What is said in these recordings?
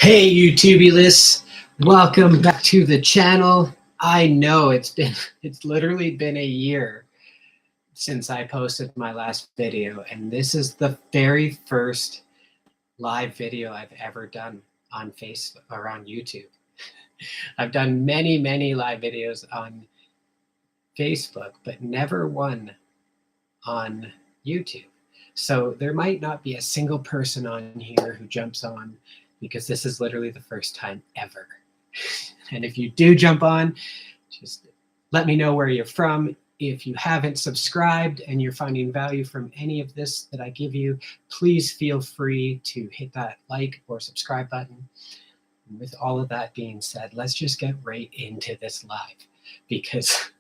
Hey YouTubulists, welcome back to the channel. I know it's literally been a year since I posted my last video, and this is the very first live video I've ever done on Facebook or on YouTube. I've done many live videos on Facebook, but never one on YouTube. So there might not be a single person on here who jumps on because this is literally the first time ever. And if you do jump on, just let me know where you're from. If you haven't subscribed and you're finding value from any of this that I give you, please feel free to hit that like or subscribe button. And with all of that being said, let's just get right into this live, because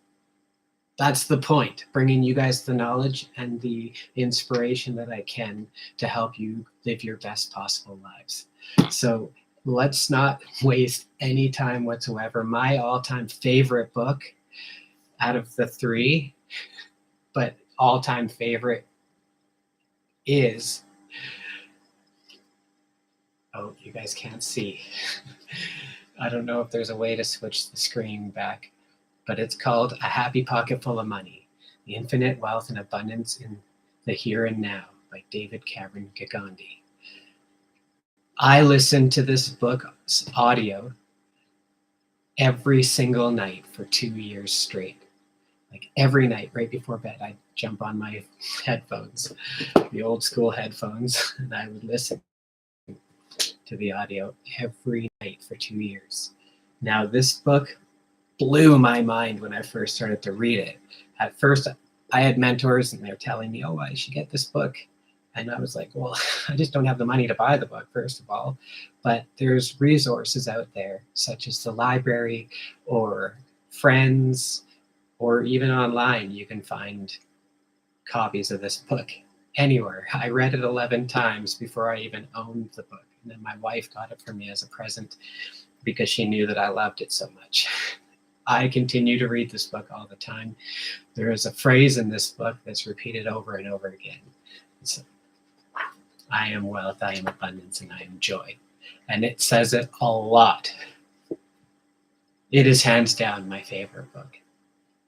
that's the point, bringing you guys the knowledge and the inspiration that I can to help you live your best possible lives. So let's not waste any time whatsoever. My all-time favorite book out of the three, but all-time favorite is, oh, you guys can't see. I don't know if there's a way to switch the screen back, but it's called A Happy Pocket Full of Money, The Infinite Wealth and Abundance in the Here and Now by David Cameron Gigandi. I listened to this book's audio every single night for 2 years straight. Like every night right before bed, I'd jump on my headphones, the old school headphones, and I would listen to the audio every night for 2 years. Now, this book blew my mind when I first started to read it. At first, I had mentors and they're telling me, oh, I should get this book. And I was like, well, I just don't have the money to buy the book, first of all. But there's resources out there, such as the library or friends, or even online. You can find copies of this book anywhere. I read it 11 times before I even owned the book. And then my wife got it for me as a present because she knew that I loved it so much. I continue to read this book all the time. There is a phrase in this book that's repeated over and over again. It's, I am wealth, I am abundance, and I am joy. And it says it a lot. It is hands down my favorite book.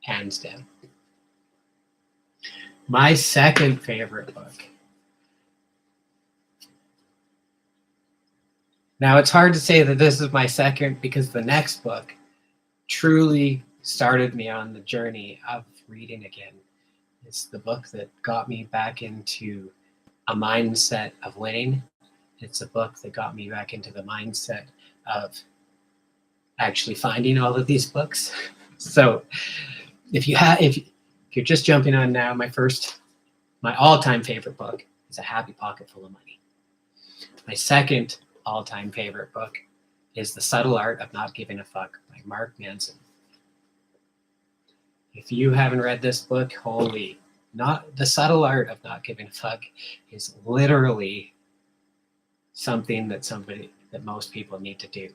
Hands down. My second favorite book. Now, it's hard to say that this is my second because the next book truly started me on the journey of reading again. It's the book that got me back into a mindset of winning. It's a book that got me back into the mindset of actually finding all of these books. So if you're just jumping on now, my all-time favorite book is A Happy Pocket Full of Money. My second all-time favorite book is The Subtle Art of Not Giving a Fuck by Mark Manson. If you haven't read this book, The Subtle Art of Not Giving a Fuck is literally something that most people need to do.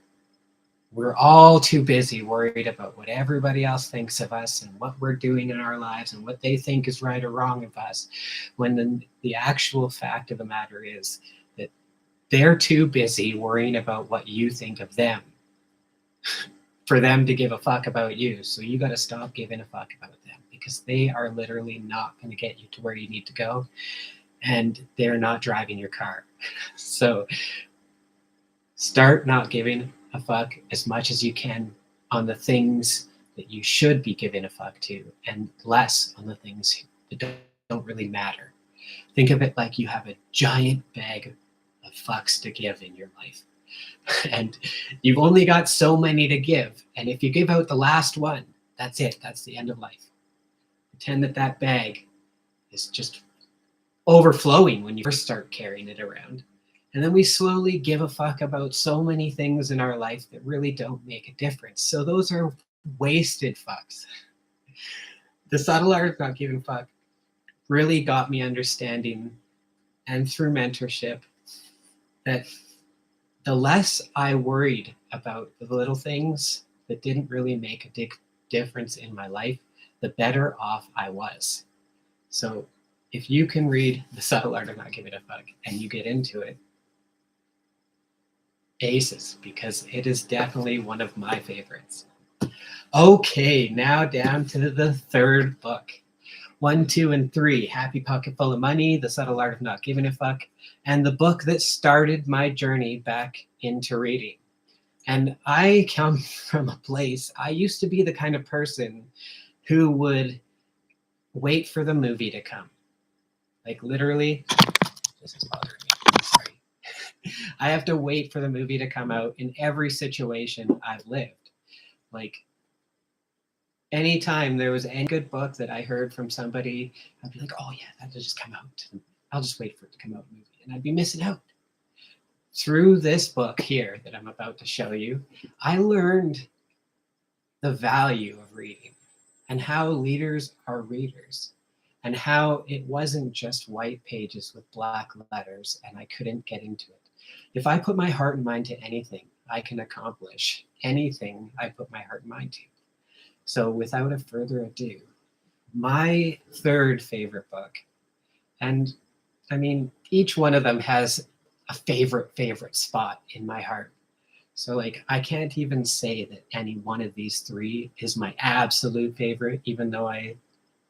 We're all too busy worried about what everybody else thinks of us and what we're doing in our lives and what they think is right or wrong of us, when the actual fact of the matter is that they're too busy worrying about what you think of them for them to give a fuck about you. So you got to stop giving a fuck about them, because they are literally not going to get you to where you need to go, and they're not driving your car. So start not giving a fuck as much as you can on the things that you should be giving a fuck to, and less on the things that don't really matter. Think of it like you have a giant bag of fucks to give in your life. And you've only got so many to give. And if you give out the last one, that's it. That's the end of life. Pretend that bag is just overflowing when you first start carrying it around. And then we slowly give a fuck about so many things in our life that really don't make a difference. So those are wasted fucks. The Subtle Art of Not Giving a Fuck really got me understanding, and through mentorship, that the less I worried about the little things that didn't really make a difference in my life, the better off I was. So if you can read The Subtle Art of Not Giving a Fuck and you get into it, aces because it is definitely one of my favorites. Okay, now down to the third book. 1, 2, and 3, Happy Pocket Full of Money, The Subtle Art of Not Giving a Fuck, and the book that started my journey back into reading. And I come from a place, I used to be the kind of person who would wait for the movie to come. Like literally, this is bothering me. Sorry. I have to wait for the movie to come out in every situation I've lived. Like anytime there was any good book that I heard from somebody, I'd be like, oh yeah, that'll just come out. I'll just wait for it to come out in the movie. And I'd be missing out. Through this book here that I'm about to show you, I learned the value of reading and how leaders are readers and how it wasn't just white pages with black letters and I couldn't get into it. If I put my heart and mind to anything, I can accomplish anything I put my heart and mind to. So without a further ado, my third favorite book, and I mean, each one of them has a favorite spot in my heart. So like, I can't even say that any one of these three is my absolute favorite, even though I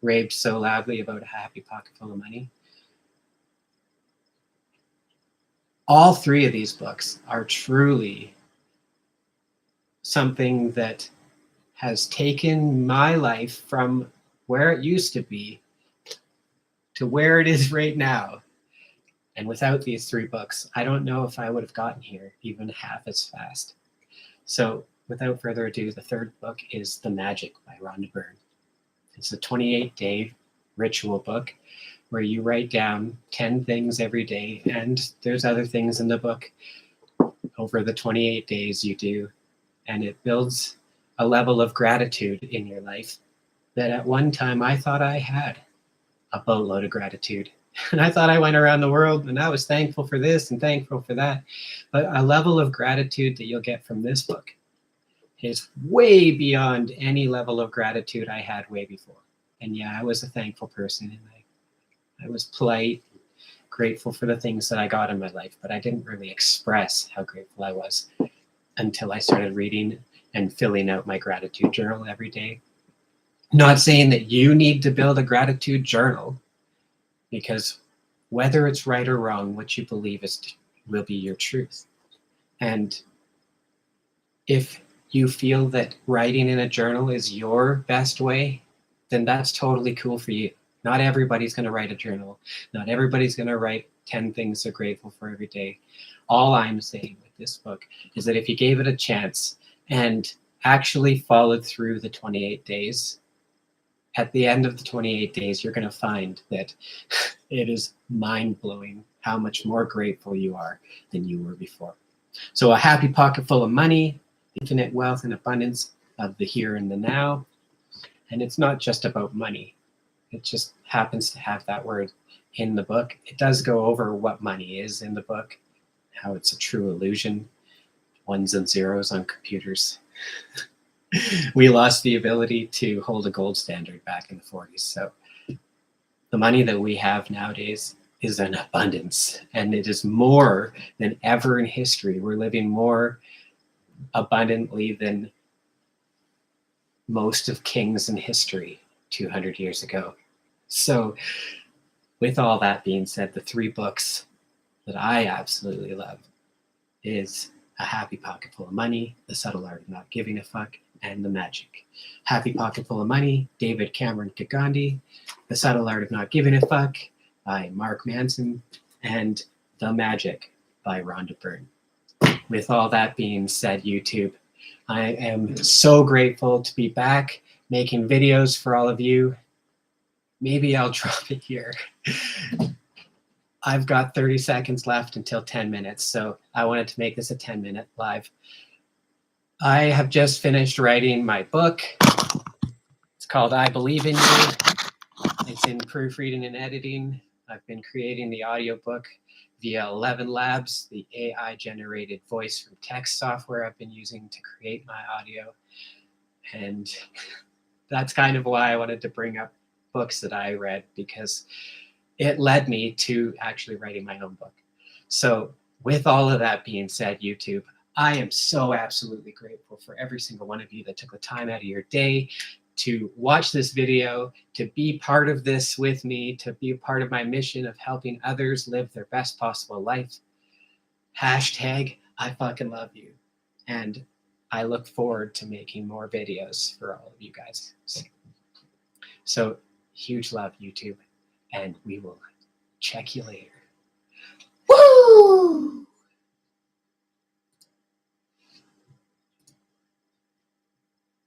raved so loudly about A Happy Pocket Full of Money. All three of these books are truly something that has taken my life from where it used to be to where it is right now. And without these three books, I don't know if I would have gotten here even half as fast. So without further ado, the third book is The Magic by Rhonda Byrne. It's a 28-day ritual book where you write down 10 things every day, and there's other things in the book over the 28 days you do, and it builds a level of gratitude in your life that at one time I thought I had a boatload of gratitude. And I thought I went around the world and I was thankful for this and thankful for that. But a level of gratitude that you'll get from this book is way beyond any level of gratitude I had way before. And yeah, I was a thankful person and I was polite, grateful for the things that I got in my life, but I didn't really express how grateful I was until I started reading and filling out my gratitude journal every day. Not saying that you need to build a gratitude journal, because whether it's right or wrong, what you believe will be your truth. And if you feel that writing in a journal is your best way, then that's totally cool for you. Not everybody's going to write a journal. Not everybody's going to write 10 things they're grateful for every day. All I'm saying with this book is that if you gave it a chance and actually followed through the 28 days, at the end of the 28 days, you're going to find that it is mind-blowing how much more grateful you are than you were before. So A Happy Pocket Full of Money, Infinite Wealth and Abundance of the Here and the Now. And it's not just about money. It just happens to have that word in the book. It does go over what money is in the book, how it's a true illusion, ones and zeros on computers. We lost the ability to hold a gold standard back in the 40s. So the money that we have nowadays is an abundance, and it is more than ever in history. We're living more abundantly than most of kings in history 200 years ago. So with all that being said, the three books that I absolutely love is A Happy Pocket Full of Money, The Subtle Art of Not Giving a Fuck, and The Magic. Happy Pocket Full of Money, David Cameron Gandhi. The Subtle Art of Not Giving a Fuck by Mark Manson, and The Magic by Rhonda Byrne. With all that being said, YouTube, I am so grateful to be back making videos for all of you. Maybe I'll drop it here. I've got 30 seconds left until 10 minutes, so I wanted to make this a 10-minute live. I have just finished writing my book. It's called I Believe in You. It's in proofreading and editing. I've been creating the audiobook via 11 Labs, the AI-generated voice from text software I've been using to create my audio. And that's kind of why I wanted to bring up books that I read, because it led me to actually writing my own book. So with all of that being said, YouTube, I am so absolutely grateful for every single one of you that took the time out of your day to watch this video, to be part of this with me, to be a part of my mission of helping others live their best possible life. Hashtag I fucking love you. And I look forward to making more videos for all of you guys. So huge love, YouTube, and we will check you later. Woo!